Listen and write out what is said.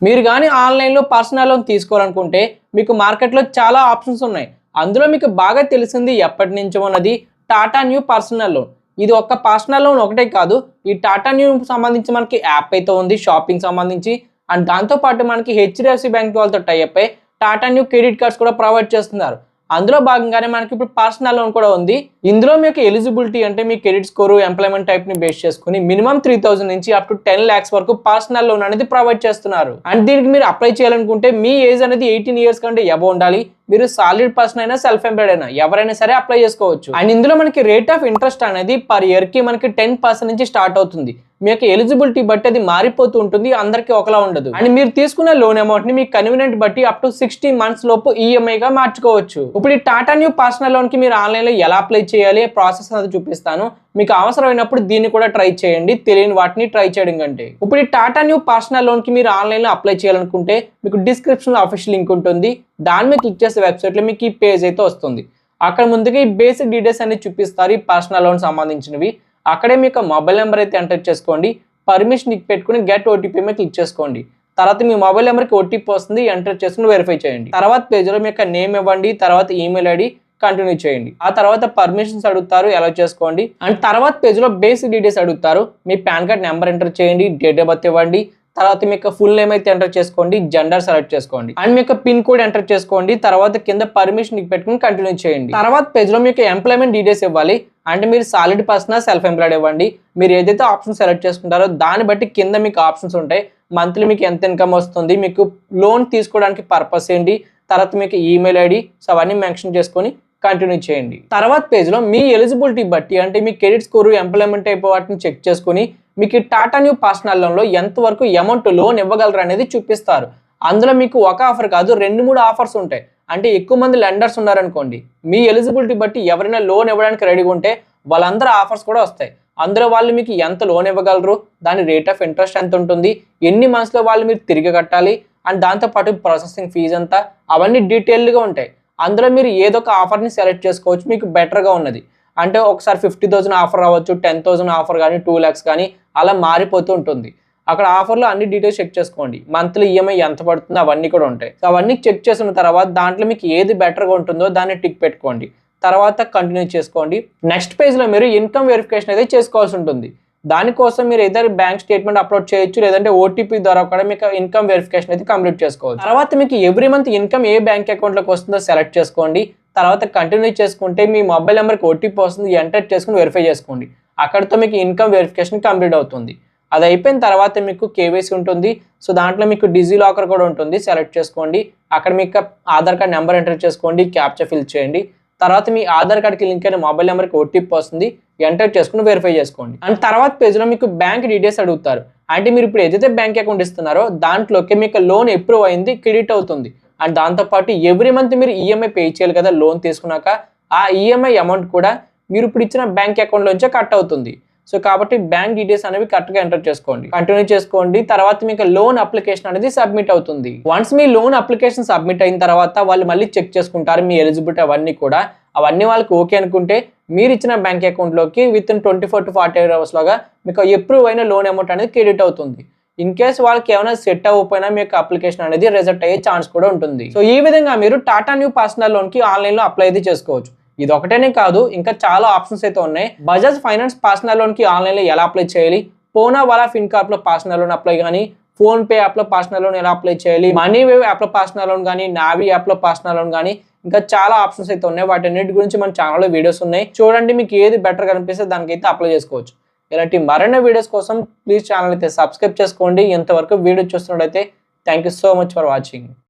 మీరు కానీ ఆన్లైన్లో పర్సనల్ లోన్ తీసుకోవాలనుకుంటే మీకు మార్కెట్లో చాలా ఆప్షన్స్ ఉన్నాయి. అందులో మీకు బాగా తెలిసింది ఎప్పటి నుంచో ఉన్నది టాటా న్యూ పర్సనల్ లోన్. ఇది ఒక్క పర్సనల్ లోన్ ఒకటే కాదు, ఈ టాటా న్యూ సంబంధించి మనకి యాప్ అయితే ఉంది షాపింగ్ సంబంధించి. అండ్ దాంతోపాటు మనకి హెచ్డిఎఫ్సి బ్యాంక్ వాళ్ళతో టైఅప్ అయి టాటా న్యూ క్రెడిట్ కార్డ్స్ కూడా ప్రొవైడ్ చేస్తున్నారు. అందులో భాగంగానే మనకి ఇప్పుడు పర్సనల్ లోన్ కూడా ఉంది. ఇందులో మీకు ఎలిజిబిలిటీ అంటే మీ క్రెడిట్ స్కోరు, ఎంప్లాయ్మెంట్ టైప్ ని బేస్ చేసుకుని మినిమం 3,000 నుంచి అప్ టు 10 lakhs వరకు పర్సనల్ లోన్ అనేది ప్రొవైడ్ చేస్తున్నారు. అండ్ దీనికి మీరు అప్లై చేయాలనుకుంటే మీ ఏజ్ అనేది 18 years కంటే అబవ్ ఉండాలి. మీరు సాలిడ్ పర్సన్ అయినా సెల్ఫ్ ఎంప్లాయిడ్ అయినా ఎవరైనా సరే అప్లై చేసుకోవచ్చు. అండ్ ఇందులో మనకి రేట్ ఆఫ్ ఇంట్రెస్ట్ అనేది పర్ ఇయర్ కి మనకి 10% నుంచి స్టార్ట్ అవుతుంది. మీకు ఎలిజిబిలిటీ బట్టి అది మారిపోతూ ఉంటుంది, అందరికీ ఒకలా ఉండదు. అండ్ మీరు తీసుకున్న లోన్ అమౌంట్ ని మీ కన్వీనియంట్ బట్టి అప్ టు 60 months లోపు ఈఎంఐ గా మార్చుకోవచ్చు. ఇప్పుడు ఈ టాటా న్యూ పర్సనల్ లోన్ కి మీరు ఆన్లైన్ లో ఎలా అప్లై చేయాలి ప్రాసెస్ అనేది చూపిస్తాను. మీకు అవసరమైనప్పుడు దీన్ని కూడా ట్రై చేయండి, తెలియని వాటిని ట్రై చేయడం కంటే. ఇప్పుడు ఈ టాటా న్యూ పర్సనల్ లోన్ కి మీరు ఆన్లైన్ లో అప్లై చేయాలనుకుంటే మీకు డిస్క్రిప్షన్ లో ఆఫీషియల్ లింక్ ఉంటుంది. దాని మీద క్లిక్ చేసే వెబ్సైట్ లో మీకు ఈ పేజ్ అయితే వస్తుంది. అక్కడ ముందుగా ఈ బేసిక్ డీటెయిల్స్ అన్ని చూపిస్తారు, ఈ పర్సనల్ లోన్ సంబంధించినవి. అక్కడే మీకు మొబైల్ నెంబర్ అయితే ఎంటర్ చేసుకోండి, పర్మిషన్ పెట్టుకుని గెట్ ఓటీపీ మీద క్లిక్ చేసుకోండి. తర్వాత మీ మొబైల్ నెంబర్కి ఓటీపీ వస్తుంది, ఎంటర్ చేసుకుని వెరిఫై చేయండి. తర్వాత పేజ్లో మీ యొక్క నేమ్ ఇవ్వండి, తర్వాత ఈమెయిల్ ఐడి కంటిన్యూ చేయండి. ఆ తర్వాత పర్మిషన్స్ అడుగుతారు, అలౌ చేసుకోండి. అండ్ తర్వాత పేజ్లో బేసిక్ డీటెయిల్స్ అడుగుతారు. మీ పాన్ కార్డ్ నెంబర్ ఎంటర్ చేయండి, డేట్ ఆఫ్ బర్త్ ఇవ్వండి. తర్వాత మీ యొక్క ఫుల్ నేమ్ అయితే ఎంటర్ చేసుకోండి, జెండర్ సెలెక్ట్ చేసుకోండి. అండ్ మీ యొక్క పిన్ కోడ్ ఎంటర్ చేసుకోండి. తర్వాత కింద పర్మిషన్ పెట్టుకుని కంటిన్యూ చేయండి. తర్వాత పేజ్లో మీకు ఎంప్లాయ్మెంట్ డీటెయిల్స్ ఇవ్వాలి. అంటే మీరు సాలిడ్ పర్సన్ సెల్ఫ్ ఎంప్లాయిడ్ ఇవ్వండి. మీరు ఏదైతే ఆప్షన్ సెలెక్ట్ చేసుకుంటారో దాన్ని బట్టి కింద మీకు ఆప్షన్స్ ఉంటాయి. మంత్లీ మీకు ఎంత ఇన్కమ్ వస్తుంది, మీకు లోన్ తీసుకోవడానికి పర్పస్ ఏంటి, తర్వాత మీకు ఈమెయిల్ ఐడి, సో అవన్నీ మెన్షన్ చేసుకొని కంటిన్యూ చేయండి. తర్వాత పేజ్లో మీ ఎలిజిబిలిటీ బట్టి అంటే మీ క్రెడిట్ స్కోరు, ఎంప్లాయ్మెంట్ టైప్ వాటిని చెక్ చేసుకుని మీకు టాటా న్యూ పర్సనల్ లోన్లో ఎంతవరకు అమౌంట్ లోన్ ఇవ్వగలరు అనేది చూపిస్తారు. అందులో మీకు ఒక ఆఫర్ కాదు 2-3 ఆఫర్స్ ఉంటాయి. అంటే ఎక్కువ మంది లెండర్స్ ఉన్నారనుకోండి, మీ ఎలిజిబిలిటీ బట్టి ఎవరైనా లోన్ ఇవ్వడానికి రెడీగా ఉంటే వాళ్ళందరూ ఆఫర్స్ కూడా వస్తాయి. అందులో వాళ్ళు మీకు ఎంత లోన్ ఇవ్వగలరు, దాని రేట్ ఆఫ్ ఇంట్రెస్ట్ ఎంత ఉంటుంది, ఎన్ని మంత్స్లో వాళ్ళు మీరు తిరిగి కట్టాలి, అండ్ దాంతోపాటు ప్రాసెసింగ్ ఫీజు అంతా అవన్నీ డీటెయిల్డ్గా ఉంటాయి. అందులో మీరు ఏదో ఒక ఆఫర్ని సెలెక్ట్ చేసుకోవచ్చు, మీకు బెటర్గా ఉన్నది. అంటే ఒకసారి 50,000 ఆఫర్ రావచ్చు, 10,000 ఆఫర్ కానీ, 2 lakhs కానీ అలా మారిపోతూ ఉంటుంది. అక్కడ ఆఫర్లో అన్ని డీటెయిల్స్ చెక్ చేసుకోండి. మంత్లీ ఈఎంఐ ఎంత పడుతుందో అవన్నీ కూడా ఉంటాయి. సో అవన్నీ చెక్ చేసిన తర్వాత దాంట్లో మీకు ఏది బెటర్గా ఉంటుందో దాన్ని టిక్ పెట్టుకోండి. తర్వాత కంటిన్యూ చేసుకోండి. నెక్స్ట్ పేజ్లో మీరు ఇన్కమ్ వెరిఫికేషన్ అయితే చేసుకోవాల్సి ఉంటుంది. దానికోసం మీరు ఏదైనా బ్యాంక్ స్టేట్మెంట్ అప్లోడ్ చేయొచ్చు, లేదంటే ఓటీపీ ద్వారా కూడా మీకు ఇన్కమ్ వెరిఫికేషన్ అయితే కంప్లీట్ చేసుకోవచ్చు. తర్వాత మీకు ఎవ్రీ మంత్ ఇన్కమ్ ఏ బ్యాంక్ అకౌంట్లోకి వస్తుందో సెలెక్ట్ చేసుకోండి. తర్వాత కంటిన్యూ చేసుకుంటే మీ మొబైల్ నెంబర్కి ఓటీపీ వస్తుంది, ఎంటర్ చేసుకుని వెరిఫై చేసుకోండి. అక్కడితో మీకు ఇన్కమ్ వెరిఫికేషన్ కంప్లీట్ అవుతుంది. అది అయిపోయిన తర్వాత మీకు కేవైసీ ఉంటుంది. సో దాంట్లో మీకు డిజీ లాకర్ కూడా ఉంటుంది, సెలెక్ట్ చేసుకోండి. అక్కడ మీకు ఆధార్ కార్డ్ నెంబర్ ఎంటర్ చేసుకోండి, క్యాప్చా ఫిల్ చేయండి. తర్వాత మీ ఆధార్ కార్డ్కి లింక్ అయిన మొబైల్ నెంబర్కి ఓటీపీ వస్తుంది, ఎంటర్ చేసుకుని వెరిఫై చేసుకోండి. అండ్ తర్వాత పేజ్లో మీకు బ్యాంక్ డీటెయిల్స్ అడుగుతారు. అంటే మీరు ఇప్పుడు ఏదైతే బ్యాంక్ అకౌంట్ ఇస్తున్నారో దాంట్లోకి మీకు లోన్ అప్రూవ్ అయింది, క్రెడిట్ అవుతుంది. అండ్ దాంతోపాటు ఎవ్రీ మంత్ మీరు ఈఎంఐ పే చేయాలి కదా లోన్ తీసుకున్నాక, ఆ ఈఎంఐ అమౌంట్ కూడా మీరు ఇప్పుడు ఇచ్చిన బ్యాంక్ అకౌంట్లోంచే కట్ అవుతుంది. సో కాబట్టి బ్యాంక్ డీటెయిల్స్ అనేవి కరెక్ట్గా ఎంటర్ చేసుకోండి, కంటిన్యూ చేసుకోండి. తర్వాత మీకు లోన్ అప్లికేషన్ అనేది సబ్మిట్ అవుతుంది. వన్స్ మీ లోన్ అప్లికేషన్ సబ్మిట్ అయిన తర్వాత వాళ్ళు మళ్ళీ చెక్ చేసుకుంటారు మీ ఎలిజిబిలిటీ అవన్నీ కూడా. అవన్నీ వాళ్ళకి ఓకే అనుకుంటే మీరు ఇచ్చిన బ్యాంక్ అకౌంట్లోకి విత్ ఇన్ 24 to 48 hours లోగా మీకు అప్రూవ్ అయిన లోన్ అమౌంట్ అనేది క్రెడిట్ అవుతుంది. ఇన్ కేస్ వాళ్ళకి ఏమైనా సెట్ అవ్వకపోయినా మీకు అప్లికేషన్ అనేది రిజెక్ట్ అయ్యే ఛాన్స్ కూడా ఉంటుంది. సో ఈ విధంగా మీరు టాటా న్యూ పర్సనల్ లోన్ కి ఆన్లైన్ లో అప్లై అయితే చేసుకోవచ్చు. ఇది ఒకటేనే కాదు, ఇంకా చాలా ఆప్షన్స్ అయితే ఉన్నాయి. బజాజ్ ఫైనాన్స్ పర్సనల్ లోన్ కి ఆన్లైన్ లో ఎలా అప్లై చేయాలి, పోనా వాలా ఫిన్కార్ప్ లో పర్సనల్ లోన్ అప్లై కానీ, ఫోన్ పే యాప్ లో పర్సనల్ లోన్ ఎలా అప్లై చేయాలి, మనీ వేవ్ యాప్ లో పర్సనల్ లోన్ కానీ, నావీ యాప్ లో పర్సనల్ లోన్ కానీ, ఇంకా చాలా ఆప్షన్స్ అయితే ఉన్నాయి. వాటన్నిటి గురించి మన ఛానల్లో వీడియోస్ ఉన్నాయి, చూడండి. మీకు ఏది బెటర్ కనిపిస్తే దానికైతే అప్లై చేసుకోవచ్చు. ఇలాంటి మరిన్ని వీడియోస్ కోసం ప్లీజ్ ఛానల్ అయితే సబ్స్క్రైబ్ చేసుకోండి. ఇంతవరకు వీడియో చూస్తున్నట్టయితే thank you so much for watching.